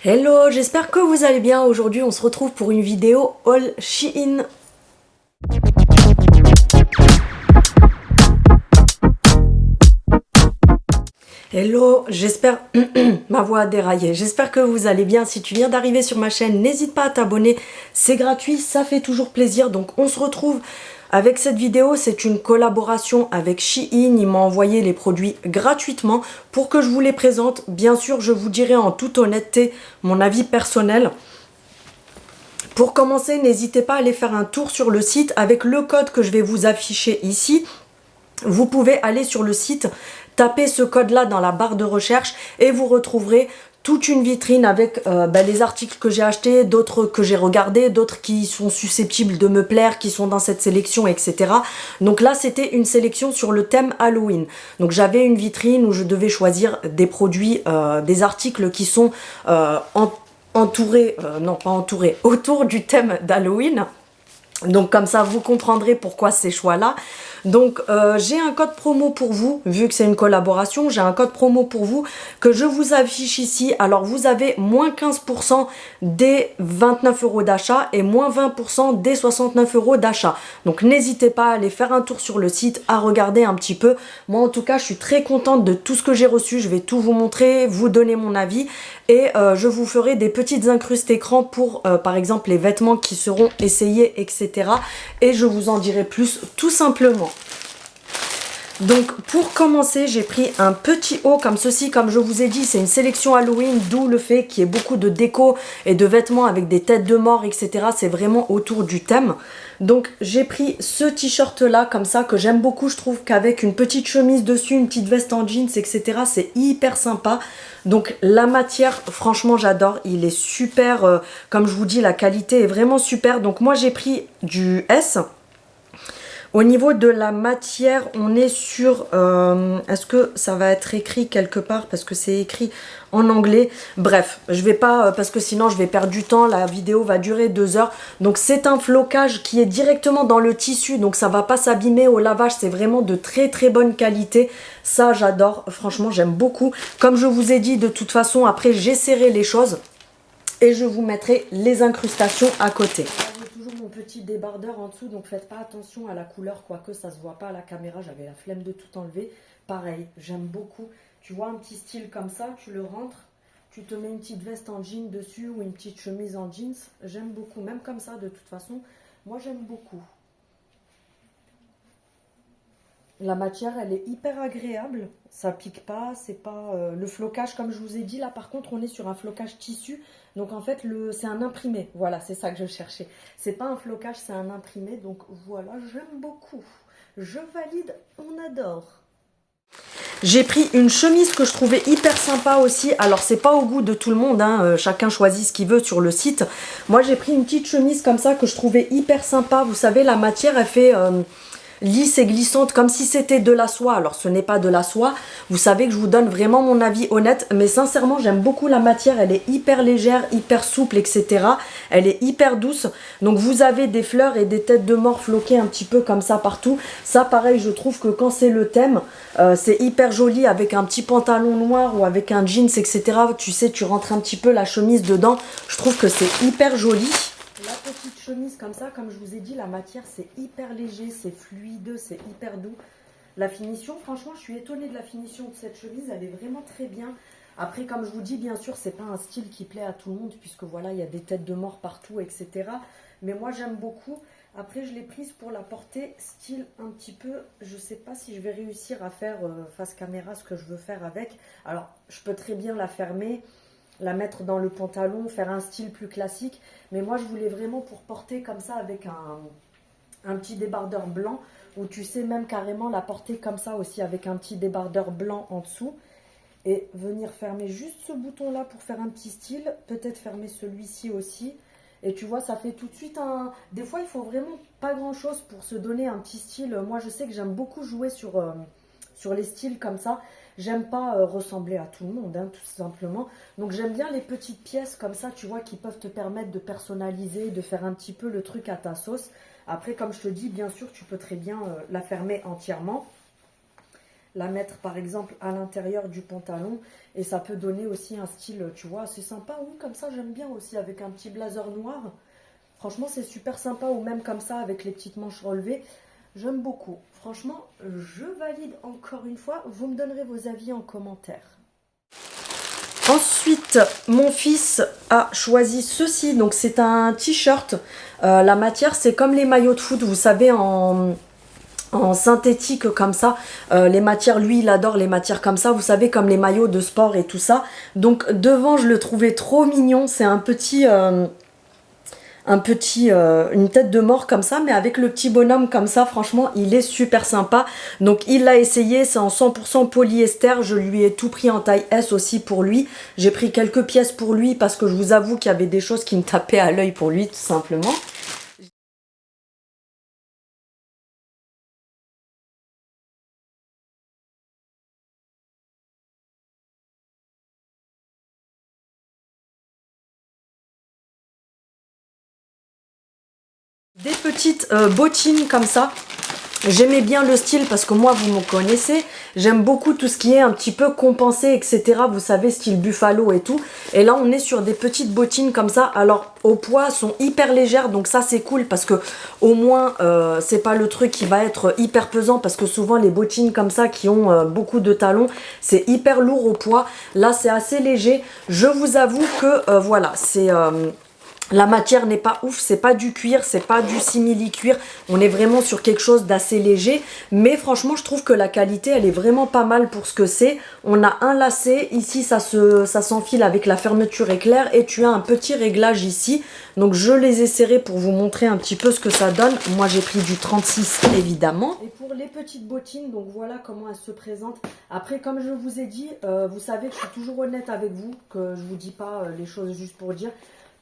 Hello, j'espère que vous allez bien. Aujourd'hui, on se retrouve pour une vidéo haul Shein. Hello, j'espère... Ma voix a déraillé. J'espère que vous allez bien. Si tu viens d'arriver sur ma chaîne, n'hésite pas à t'abonner. C'est gratuit, ça fait toujours plaisir. Donc, on se retrouve avec cette vidéo. C'est une collaboration avec Shein. Ils m'ont envoyé les produits gratuitement pour que je vous les présente. Bien sûr, je vous dirai en toute honnêteté mon avis personnel. Pour commencer, n'hésitez pas à aller faire un tour sur le site avec le code que je vais vous afficher ici. Vous pouvez aller sur le site, taper ce code-là dans la barre de recherche et vous retrouverez toute une vitrine avec les articles que j'ai achetés, d'autres que j'ai regardés, d'autres qui sont susceptibles de me plaire, qui sont dans cette sélection, etc. Donc là, c'était une sélection sur le thème Halloween. Donc j'avais une vitrine où je devais choisir des produits, des articles qui sont entourés, non pas entourés, autour du thème d'Halloween. Donc comme ça, vous comprendrez pourquoi ces choix-là. Donc j'ai un code promo pour vous, vu que c'est une collaboration, j'ai un code promo pour vous que je vous affiche ici. Alors vous avez moins 15% des 29 € d'achat et moins 20% des 69 € d'achat. Donc n'hésitez pas à aller faire un tour sur le site, à regarder un petit peu. Moi en tout cas, je suis très contente de tout ce que j'ai reçu. Je vais tout vous montrer, vous donner mon avis et je vous ferai des petites incrustes écran pour par exemple les vêtements qui seront essayés, etc. Et je vous en dirai plus tout simplement. Donc pour commencer, j'ai pris un petit haut comme ceci. Comme je vous ai dit, c'est une sélection Halloween, d'où le fait qu'il y ait beaucoup de déco et de vêtements avec des têtes de mort, etc. C'est vraiment autour du thème. Donc j'ai pris ce t-shirt là comme ça que j'aime beaucoup. Je trouve qu'avec une petite chemise dessus, une petite veste en jeans, etc. c'est hyper sympa. Donc la matière, franchement j'adore. Il est super, comme je vous dis, la qualité est vraiment super. Donc moi j'ai pris du S. Au niveau de la matière, on est sur... est-ce que ça va être écrit quelque part? Parce que c'est écrit en anglais. Bref, je vais pas... parce que sinon, je vais perdre du temps. La vidéo va durer 2 heures. Donc, c'est un flocage qui est directement dans le tissu. Donc, ça va pas s'abîmer au lavage. C'est vraiment de très, très bonne qualité. Ça, j'adore. Franchement, j'aime beaucoup. Comme je vous ai dit, de toute façon, après, j'essaierai les choses. Et je vous mettrai les incrustations à côté. Toujours mon petit débardeur en dessous, donc faites pas attention à la couleur, quoique ça se voit pas à la caméra, j'avais la flemme de tout enlever. Pareil, j'aime beaucoup. Tu vois un petit style comme ça, tu le rentres, tu te mets une petite veste en jean dessus ou une petite chemise en jeans. J'aime beaucoup, même comme ça de toute façon, moi j'aime beaucoup. La matière, elle est hyper agréable, ça pique pas, c'est pas le flocage comme je vous ai dit. Là par contre, on est sur un flocage tissu, donc en fait c'est un imprimé. Voilà, c'est ça que je cherchais. C'est pas un flocage, c'est un imprimé, donc voilà, j'aime beaucoup. Je valide, on adore. J'ai pris une chemise que je trouvais hyper sympa aussi. Alors c'est pas au goût de tout le monde, hein. Chacun choisit ce qu'il veut sur le site. Moi j'ai pris une petite chemise comme ça que je trouvais hyper sympa. Vous savez, la matière elle fait... lisse et glissante comme si c'était de la soie. Alors ce n'est pas de la soie, vous savez que je vous donne vraiment mon avis honnête, mais sincèrement j'aime beaucoup la matière. Elle est hyper légère, hyper souple, etc. Elle est hyper douce, donc vous avez des fleurs et des têtes de mort floquées un petit peu comme ça partout. Ça pareil, je trouve que quand c'est le thème, c'est hyper joli avec un petit pantalon noir ou avec un jeans, etc. Tu sais, tu rentres un petit peu la chemise dedans, je trouve que c'est hyper joli. La petite chemise comme ça, comme je vous ai dit, la matière c'est hyper léger, c'est fluide, c'est hyper doux. La finition, franchement, je suis étonnée de la finition de cette chemise, elle est vraiment très bien. Après, comme je vous dis, bien sûr, c'est pas un style qui plaît à tout le monde, puisque voilà, il y a des têtes de mort partout, etc. Mais moi, j'aime beaucoup. Après, je l'ai prise pour la porter style un petit peu, je sais pas si je vais réussir à faire face caméra ce que je veux faire avec. Alors, je peux très bien la fermer, la mettre dans le pantalon, faire un style plus classique. Mais moi, je voulais vraiment pour porter comme ça avec un petit débardeur blanc, ou tu sais même carrément la porter comme ça aussi avec un petit débardeur blanc en dessous. Et venir fermer juste ce bouton-là pour faire un petit style. Peut-être fermer celui-ci aussi. Et tu vois, ça fait tout de suite un... Des fois, il faut vraiment pas grand-chose pour se donner un petit style. Moi, je sais que j'aime beaucoup jouer sur les styles comme ça. J'aime pas ressembler à tout le monde, hein, tout simplement. Donc j'aime bien les petites pièces comme ça, tu vois, qui peuvent te permettre de personnaliser, de faire un petit peu le truc à ta sauce. Après, comme je te dis, bien sûr, tu peux très bien la fermer entièrement. la mettre par exemple à l'intérieur du pantalon et ça peut donner aussi un style, tu vois, c'est sympa. Oui, comme ça j'aime bien aussi avec un petit blazer noir. Franchement, c'est super sympa ou même comme ça avec les petites manches relevées. J'aime beaucoup. Franchement, je valide encore une fois. Vous me donnerez vos avis en commentaire. Ensuite, mon fils a choisi ceci. Donc, c'est un t-shirt. La matière, c'est comme les maillots de foot, vous savez, en synthétique comme ça. Les matières, lui, il adore les matières comme ça. Vous savez, comme les maillots de sport et tout ça. Donc, devant, je le trouvais trop mignon. C'est un petit... une tête de mort comme ça, mais avec le petit bonhomme comme ça, franchement, il est super sympa. Donc, il l'a essayé, c'est en 100% polyester. Je lui ai tout pris en taille S aussi pour lui. J'ai pris quelques pièces pour lui parce que je vous avoue qu'il y avait des choses qui me tapaient à l'œil pour lui, tout simplement. Des petites bottines comme ça. J'aimais bien le style parce que moi, vous me connaissez, j'aime beaucoup tout ce qui est un petit peu compensé, etc. Vous savez, style buffalo et tout. Et là, on est sur des petites bottines comme ça. Alors, au poids, sont hyper légères, donc ça, c'est cool parce que au moins, c'est pas le truc qui va être hyper pesant parce que souvent, les bottines comme ça qui ont beaucoup de talons, c'est hyper lourd au poids. Là, c'est assez léger. Je vous avoue que, voilà, c'est... la matière n'est pas ouf, c'est pas du cuir, c'est pas du simili-cuir. On est vraiment sur quelque chose d'assez léger. Mais franchement, je trouve que la qualité, elle est vraiment pas mal pour ce que c'est. On a un lacet. Ici, ça s'enfile avec la fermeture éclair. Et tu as un petit réglage ici. Donc, je les ai serrés pour vous montrer un petit peu ce que ça donne. Moi, j'ai pris du 36, évidemment. Et pour les petites bottines, donc voilà comment elles se présentent. Après, comme je vous ai dit, vous savez que je suis toujours honnête avec vous. Que je vous dis pas les choses juste pour dire.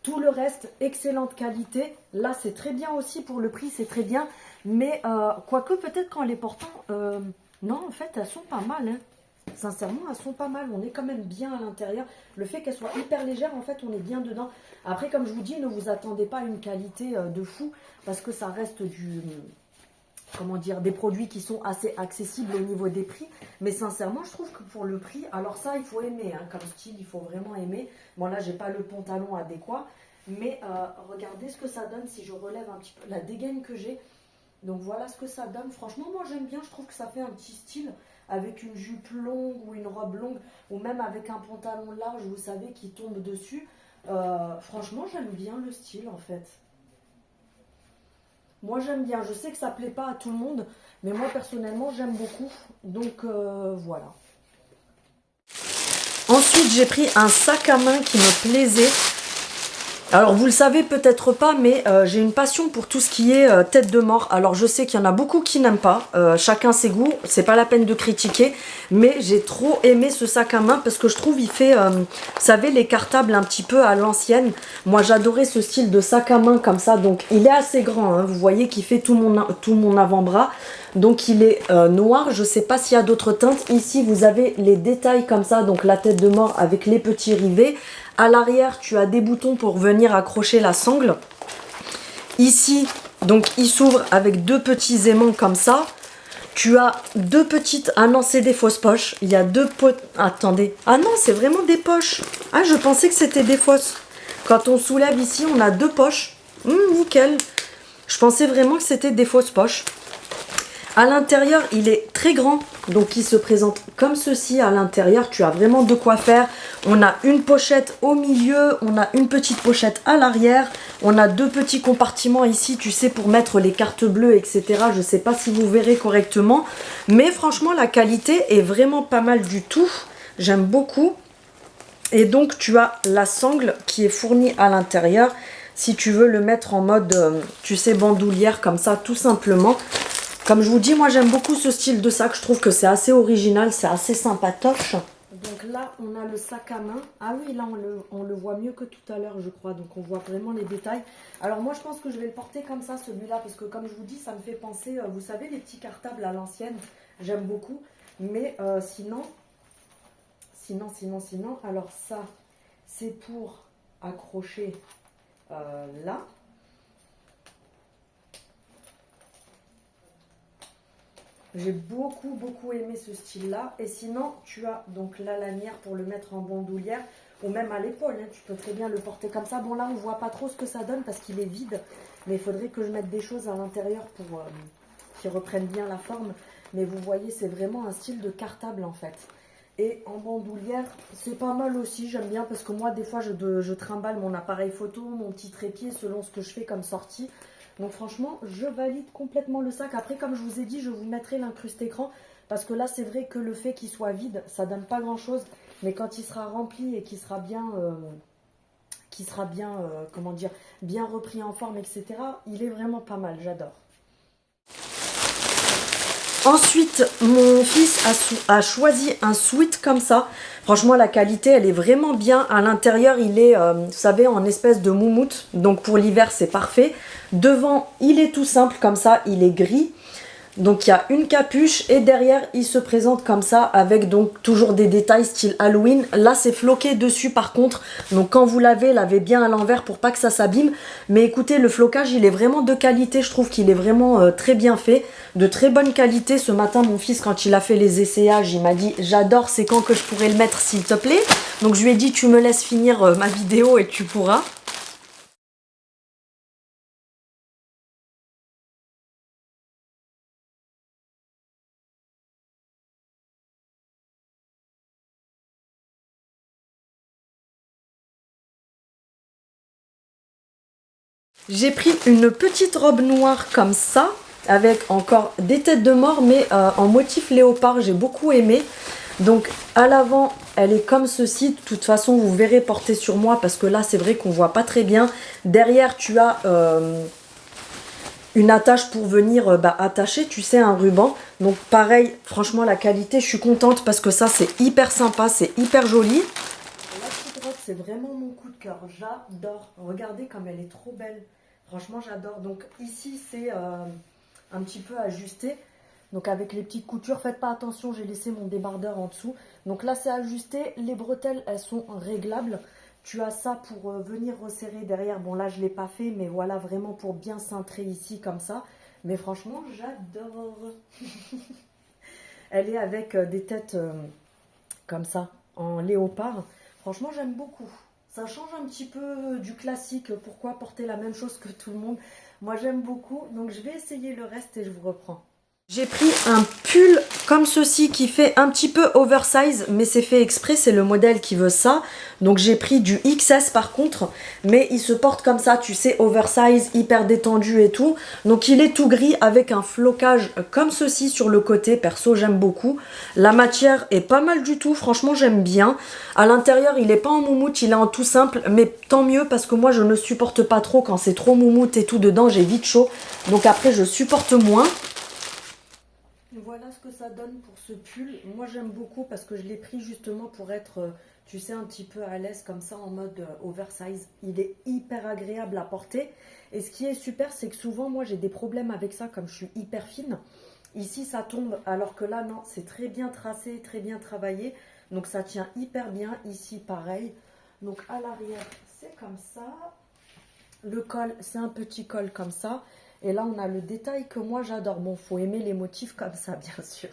Tout le reste, excellente qualité. Là, c'est très bien aussi pour le prix, c'est très bien. Mais quoique peut-être qu'en les portant, non, en fait, elles sont pas mal. Hein. Sincèrement, elles sont pas mal. On est quand même bien à l'intérieur. Le fait qu'elles soient hyper légères, en fait, on est bien dedans. Après, comme je vous dis, ne vous attendez pas à une qualité de fou parce que ça reste du... comment dire, des produits qui sont assez accessibles au niveau des prix. Mais sincèrement, je trouve que pour le prix, alors ça, il faut aimer, hein, comme style, il faut vraiment aimer. Bon, là, j'ai pas le pantalon adéquat, mais regardez ce que ça donne si je relève un petit peu la dégaine que j'ai. Donc voilà ce que ça donne. Franchement, moi, j'aime bien, je trouve que ça fait un petit style avec une jupe longue ou une robe longue, ou même avec un pantalon large, vous savez, qui tombe dessus. Franchement, j'aime bien le style, en fait. Moi j'aime bien, je sais que ça plaît pas à tout le monde, mais moi personnellement j'aime beaucoup, donc voilà. Ensuite j'ai pris un sac à main qui me plaisait. Alors vous le savez peut-être pas, mais j'ai une passion pour tout ce qui est tête de mort. Alors je sais qu'il y en a beaucoup qui n'aiment pas, chacun ses goûts, c'est pas la peine de critiquer. Mais j'ai trop aimé ce sac à main parce que je trouve il fait, vous savez, les cartables un petit peu à l'ancienne. Moi j'adorais ce style de sac à main comme ça, donc il est assez grand, hein. Vous voyez qu'il fait tout mon avant-bras. Donc il est noir, je sais pas s'il y a d'autres teintes. Ici vous avez les détails comme ça, donc la tête de mort avec les petits rivets. À l'arrière, tu as des boutons pour venir accrocher la sangle. Ici, donc il s'ouvre avec deux petits aimants comme ça. Tu as deux petites... Ah non, c'est des fausses poches. Il y a deux potes... Attendez. Ah non, c'est vraiment des poches. Ah, je pensais que c'était des fausses. Quand on soulève ici, on a deux poches. Nickel. Je pensais vraiment que c'était des fausses poches. À l'intérieur, il est très grand, donc il se présente comme ceci. À l'intérieur, tu as vraiment de quoi faire. On a une pochette au milieu, on a une petite pochette à l'arrière. On a deux petits compartiments ici, tu sais, pour mettre les cartes bleues, etc. Je ne sais pas si vous verrez correctement. Mais franchement, la qualité est vraiment pas mal du tout. J'aime beaucoup. Et donc, tu as la sangle qui est fournie à l'intérieur. Si tu veux le mettre en mode, tu sais, bandoulière comme ça, tout simplement. Comme je vous dis, moi j'aime beaucoup ce style de sac. Je trouve que c'est assez original, c'est assez sympatoche. Donc là, on a le sac à main. Ah oui, là, on le voit mieux que tout à l'heure, je crois. Donc on voit vraiment les détails. Alors moi, je pense que je vais le porter comme ça, celui-là. Parce que comme je vous dis, ça me fait penser, vous savez, les petits cartables à l'ancienne. J'aime beaucoup. Mais sinon, alors ça, c'est pour accrocher là. J'ai beaucoup aimé ce style-là. Et sinon, tu as donc la lanière pour le mettre en bandoulière ou même à l'épaule. Hein. Tu peux très bien le porter comme ça. Bon, là, on ne voit pas trop ce que ça donne parce qu'il est vide. Mais il faudrait que je mette des choses à l'intérieur pour qu'ils reprennent bien la forme. Mais vous voyez, c'est vraiment un style de cartable en fait. Et en bandoulière, c'est pas mal aussi. J'aime bien parce que moi, des fois, je trimballe mon appareil photo, mon petit trépied selon ce que je fais comme sortie. Donc franchement, je valide complètement le sac. Après, comme je vous ai dit, je vous mettrai l'incruste écran. Parce que là, c'est vrai que le fait qu'il soit vide, ça donne pas grand-chose. Mais quand il sera rempli et qu'il sera bien, comment dire, bien repris en forme, etc., il est vraiment pas mal. J'adore. Ensuite, mon fils a choisi un sweat comme ça. Franchement, la qualité, elle est vraiment bien. À l'intérieur, il est, vous savez, en espèce de moumoute. Donc, pour l'hiver, c'est parfait. Devant, il est tout simple comme ça. Il est gris. Donc, il y a une capuche. Et derrière, il se présente comme ça avec donc toujours des détails style Halloween. Là, c'est floqué dessus par contre. Donc, quand vous lavez bien à l'envers pour pas que ça s'abîme. Mais écoutez, le flocage, il est vraiment de qualité. Je trouve qu'il est vraiment très bien fait. De très bonne qualité. Ce matin, mon fils, quand il a fait les essayages, il m'a dit « J'adore, c'est quand que je pourrais le mettre, s'il te plaît ?» Donc, je lui ai dit « Tu me laisses finir ma vidéo et tu pourras. » J'ai pris une petite robe noire comme ça, avec encore des têtes de mort, mais en motif léopard, j'ai beaucoup aimé. Donc à l'avant, elle est comme ceci. De toute façon, vous verrez porter sur moi, parce que là, c'est vrai qu'on voit pas très bien. Derrière, tu as une attache pour venir attacher, tu sais, un ruban. Donc pareil, franchement, la qualité, je suis contente, parce que ça, c'est hyper sympa, c'est hyper joli. La petite robe, c'est vraiment mon coup de cœur. J'adore. Regardez comme elle est trop belle. Franchement, j'adore. Donc ici, c'est un petit peu ajusté. Donc avec les petites coutures, faites pas attention, j'ai laissé mon débardeur en dessous. Donc là, c'est ajusté. Les bretelles, elles sont réglables. Tu as ça pour venir resserrer derrière. Bon, là, je ne l'ai pas fait, mais voilà, vraiment pour bien cintrer ici, comme ça. Mais franchement, j'adore. Elle est avec des têtes comme ça, en léopard. Franchement, j'aime beaucoup. Ça change un petit peu du classique. Pourquoi porter la même chose que tout le monde? Moi, j'aime beaucoup. Donc, je vais essayer le reste et je vous reprends. J'ai pris un pull comme ceci qui fait un petit peu oversize, mais c'est fait exprès, c'est le modèle qui veut ça. Donc j'ai pris du XS par contre, mais il se porte comme ça, tu sais, oversize, hyper détendu et tout. Donc il est tout gris avec un flocage comme ceci sur le côté, perso j'aime beaucoup. La matière est pas mal du tout, franchement j'aime bien. À l'intérieur il est pas en moumoute, il est en tout simple, mais tant mieux parce que moi je ne supporte pas trop quand c'est trop moumoute et tout dedans, j'ai vite chaud. Donc après je supporte moins. Voilà ce que ça donne pour ce pull. Moi j'aime beaucoup parce que je l'ai pris justement pour être, tu sais, un petit peu à l'aise comme ça en mode oversize. Il est hyper agréable à porter. Et ce qui est super, c'est que souvent moi j'ai des problèmes avec ça comme je suis hyper fine. Ici ça tombe alors que là non, c'est très bien tracé, très bien travaillé. Donc ça tient hyper bien. Ici pareil. Donc à l'arrière c'est comme ça. Le col, c'est un petit col comme ça. Et là, on a le détail que moi, j'adore. Bon, faut aimer les motifs comme ça, bien sûr.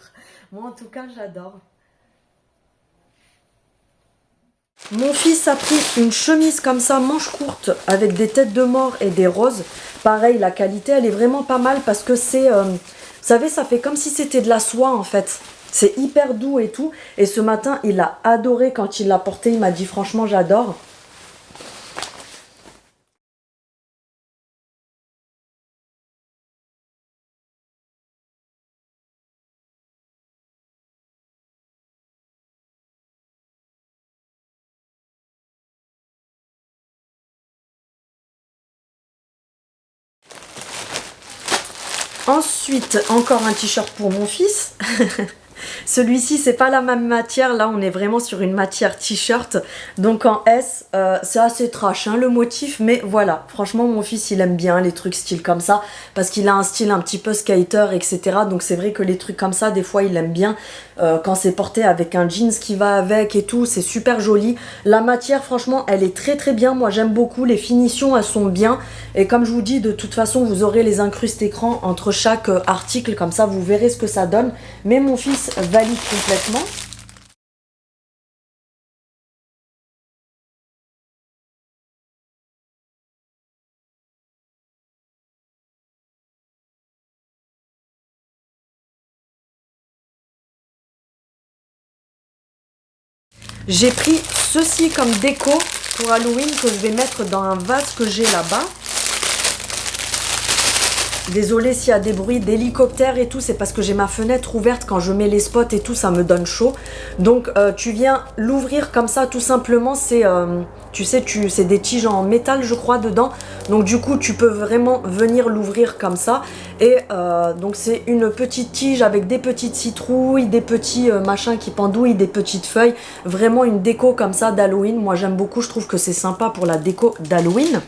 Moi, en tout cas, j'adore. Mon fils a pris une chemise comme ça, manche courte, avec des têtes de mort et des roses. Pareil, la qualité, elle est vraiment pas mal parce que c'est... vous savez, ça fait comme si c'était de la soie, en fait. C'est hyper doux et tout. Et ce matin, il a adoré quand il l'a porté. Il m'a dit, franchement, j'adore. Ensuite, encore un t-shirt pour mon fils. Celui-ci, c'est pas la même matière. Là, on est vraiment sur une matière t-shirt. Donc en S, c'est assez trash hein, le motif. Mais voilà, franchement, mon fils, il aime bien les trucs style comme ça. Parce qu'il a un style un petit peu skater, etc. Donc c'est vrai que les trucs comme ça, des fois, il aime bien. Quand c'est porté avec un jeans qui va avec et tout, c'est super joli. La matière, franchement, elle est très très bien. Moi, j'aime beaucoup. Les finitions, elles sont bien. Et comme je vous dis, de toute façon, vous aurez les incrustes écran entre chaque article. Comme ça, vous verrez ce que ça donne. Mais mon fils valide complètement. J'ai pris ceci comme déco pour Halloween que je vais mettre dans un vase que j'ai là-bas. Désolée s'il y a des bruits d'hélicoptère et tout, c'est parce que j'ai ma fenêtre ouverte. Quand je mets les spots et tout, ça me donne chaud. Donc tu viens l'ouvrir comme ça tout simplement. C'est tu sais, c'est des tiges en métal je crois dedans. Donc du coup tu peux vraiment venir l'ouvrir comme ça. Et donc c'est une petite tige avec des petites citrouilles, des petits machins qui pendouillent, des petites feuilles. Vraiment une déco comme ça d'Halloween. Moi j'aime beaucoup, je trouve que c'est sympa pour la déco d'Halloween.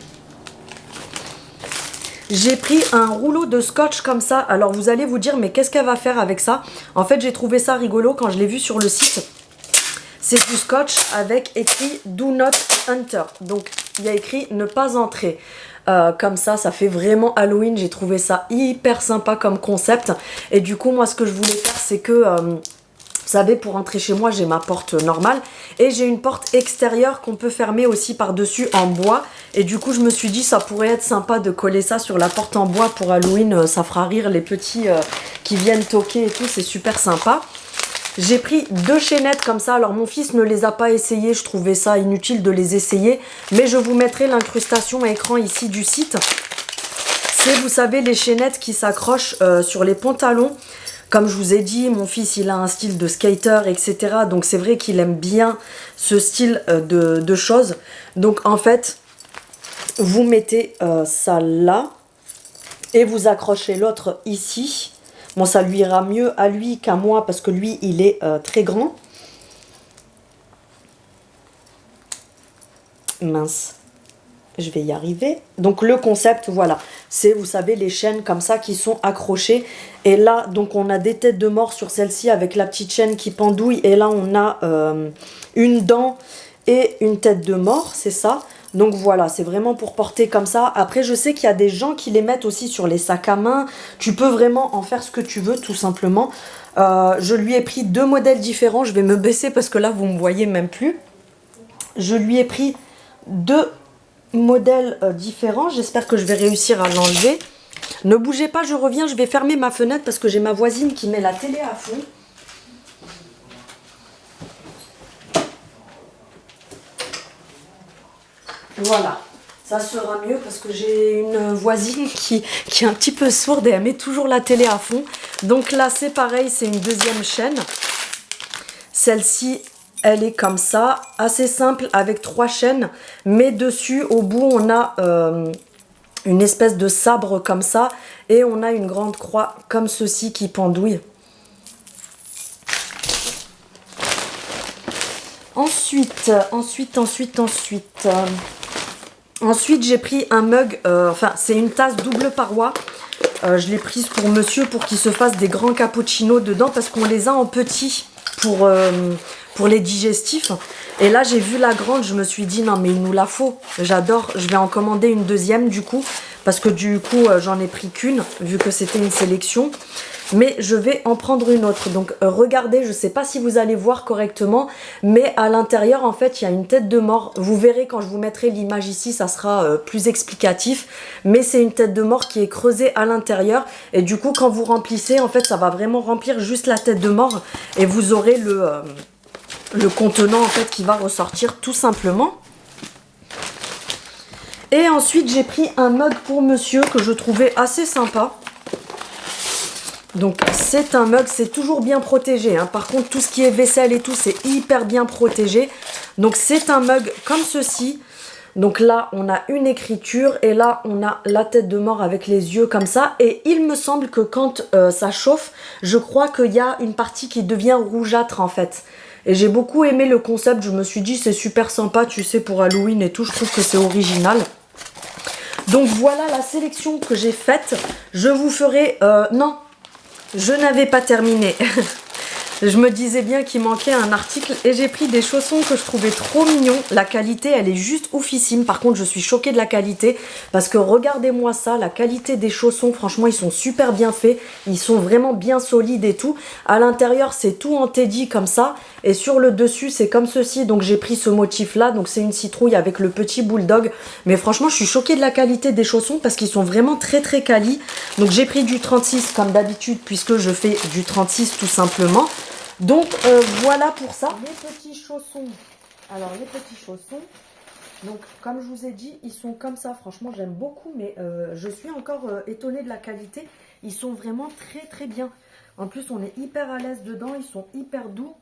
J'ai pris un rouleau de scotch comme ça. Alors vous allez vous dire mais qu'est-ce qu'elle va faire avec ça? En fait j'ai trouvé ça rigolo quand je l'ai vu sur le site. C'est du scotch avec écrit Do Not Enter. Donc il y a écrit ne pas entrer. Comme ça fait vraiment Halloween. J'ai trouvé ça hyper sympa comme concept. Et du coup moi ce que je voulais faire c'est que... vous savez, pour entrer chez moi, j'ai ma porte normale et j'ai une porte extérieure qu'on peut fermer aussi par-dessus en bois. Et du coup, je me suis dit, ça pourrait être sympa de coller ça sur la porte en bois pour Halloween. Ça fera rire les petits qui viennent toquer et tout, c'est super sympa. J'ai pris 2 chaînettes comme ça. Alors, mon fils ne les a pas essayées. Je trouvais ça inutile de les essayer. Mais je vous mettrai l'incrustation à écran ici du site. C'est, vous savez, les chaînettes qui s'accrochent sur les pantalons. Comme je vous ai dit, mon fils, il a un style de skater, etc. Donc, c'est vrai qu'il aime bien ce style de choses. Donc, en fait, vous mettez ça là et vous accrochez l'autre ici. Bon, ça lui ira mieux à lui qu'à moi parce que lui, il est très grand. Mince. Je vais y arriver. Donc le concept, voilà, c'est, vous savez, les chaînes comme ça qui sont accrochées. Et là, donc on a des têtes de mort sur celle-ci avec la petite chaîne qui pendouille. Et là, on a une dent et une tête de mort, c'est ça. Donc voilà, c'est vraiment pour porter comme ça. Après, je sais qu'il y a des gens qui les mettent aussi sur les sacs à main. Tu peux vraiment en faire ce que tu veux, tout simplement. Je lui ai pris 2 modèles différents. Je vais me baisser parce que là, vous ne me voyez même plus. Je lui ai pris 2 modèles différents. J'espère que je vais réussir à l'enlever. Ne bougez pas, je reviens. Je vais fermer ma fenêtre parce que j'ai ma voisine qui met la télé à fond. Voilà, ça sera mieux parce que j'ai une voisine qui est un petit peu sourde et elle met toujours la télé à fond. Donc là, c'est pareil, c'est une deuxième chaîne. Celle-ci, elle est comme ça, assez simple avec 3 chaînes. Mais dessus, au bout, on a une espèce de sabre comme ça. Et on a une grande croix comme ceci qui pendouille. Ensuite, j'ai pris un mug, enfin c'est une tasse double paroi. Je l'ai prise pour monsieur pour qu'il se fasse des grands cappuccinos dedans parce qu'on les a en petit pour les digestifs. Et là j'ai vu la grande, je me suis dit non mais il nous la faut, j'adore. Je vais en commander une deuxième du coup parce que du coup j'en ai pris qu'une vu que c'était une sélection. Mais je vais en prendre une autre. Donc regardez, je ne sais pas si vous allez voir correctement, mais à l'intérieur en fait il y a une tête de mort. Vous verrez quand je vous mettrai l'image ici, ça sera plus explicatif. Mais c'est une tête de mort qui est creusée à l'intérieur. Et du coup quand vous remplissez, en fait ça va vraiment remplir juste la tête de mort. Et vous aurez le contenant en fait qui va ressortir tout simplement. Et ensuite j'ai pris un mug pour monsieur que je trouvais assez sympa. Donc c'est un mug, c'est toujours bien protégé, hein. Par contre tout ce qui est vaisselle et tout c'est hyper bien protégé. Donc c'est un mug comme ceci. Donc là, on a une écriture et là, on a la tête de mort avec les yeux comme ça. Et il me semble que quand ça chauffe, je crois qu'il y a une partie qui devient rougeâtre en fait. Et j'ai beaucoup aimé le concept, je me suis dit c'est super sympa, tu sais, pour Halloween et tout, je trouve que c'est original. Donc voilà la sélection que j'ai faite. Je vous ferai... non, je n'avais pas terminé. Je me disais bien qu'il manquait un article et j'ai pris des chaussons que je trouvais trop mignons. La qualité, elle est juste oufissime. Par contre, je suis choquée de la qualité parce que regardez-moi ça, la qualité des chaussons, franchement, ils sont super bien faits. Ils sont vraiment bien solides et tout. À l'intérieur, c'est tout en teddy comme ça et sur le dessus, c'est comme ceci. Donc, j'ai pris ce motif-là. Donc, c'est une citrouille avec le petit bulldog. Mais franchement, je suis choquée de la qualité des chaussons parce qu'ils sont vraiment très, très quali. Donc, j'ai pris du 36 comme d'habitude puisque je fais du 36 tout simplement. Donc voilà pour ça. Les petits chaussons. Alors les petits chaussons. Donc comme je vous ai dit, ils sont comme ça. Franchement j'aime beaucoup. Mais je suis encore étonnée de la qualité. Ils sont vraiment très très bien. En plus on est hyper à l'aise dedans. Ils sont hyper doux.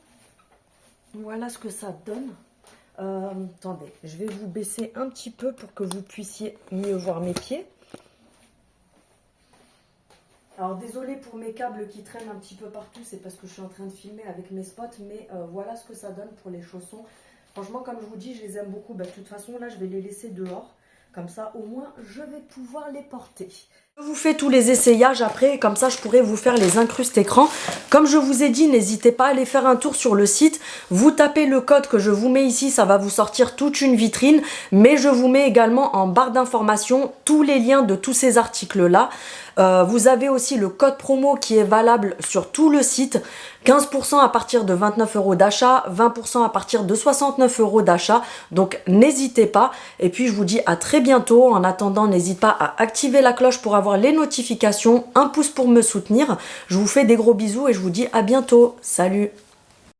Voilà ce que ça donne. Attendez, je vais vous baisser un petit peu pour que vous puissiez mieux voir mes pieds. Alors désolé pour mes câbles qui traînent un petit peu partout, c'est parce que je suis en train de filmer avec mes spots, mais voilà ce que ça donne pour les chaussons. Franchement, comme je vous dis, je les aime beaucoup. De toute façon, là, je vais les laisser dehors. Comme ça, au moins, je vais pouvoir les porter. Je vous fais tous les essayages après, comme ça, je pourrai vous faire les incrustes écran. Comme je vous ai dit, n'hésitez pas à aller faire un tour sur le site. Vous tapez le code que je vous mets ici, ça va vous sortir toute une vitrine. Mais je vous mets également en barre d'informations tous les liens de tous ces articles-là. Vous avez aussi le code promo qui est valable sur tout le site. 15% à partir de 29 € d'achat, 20% à partir de 69 € d'achat. Donc n'hésitez pas. Et puis je vous dis à très bientôt. En attendant, n'hésitez pas à activer la cloche pour avoir les notifications. Un pouce pour me soutenir. Je vous fais des gros bisous et je vous dis à bientôt. Salut!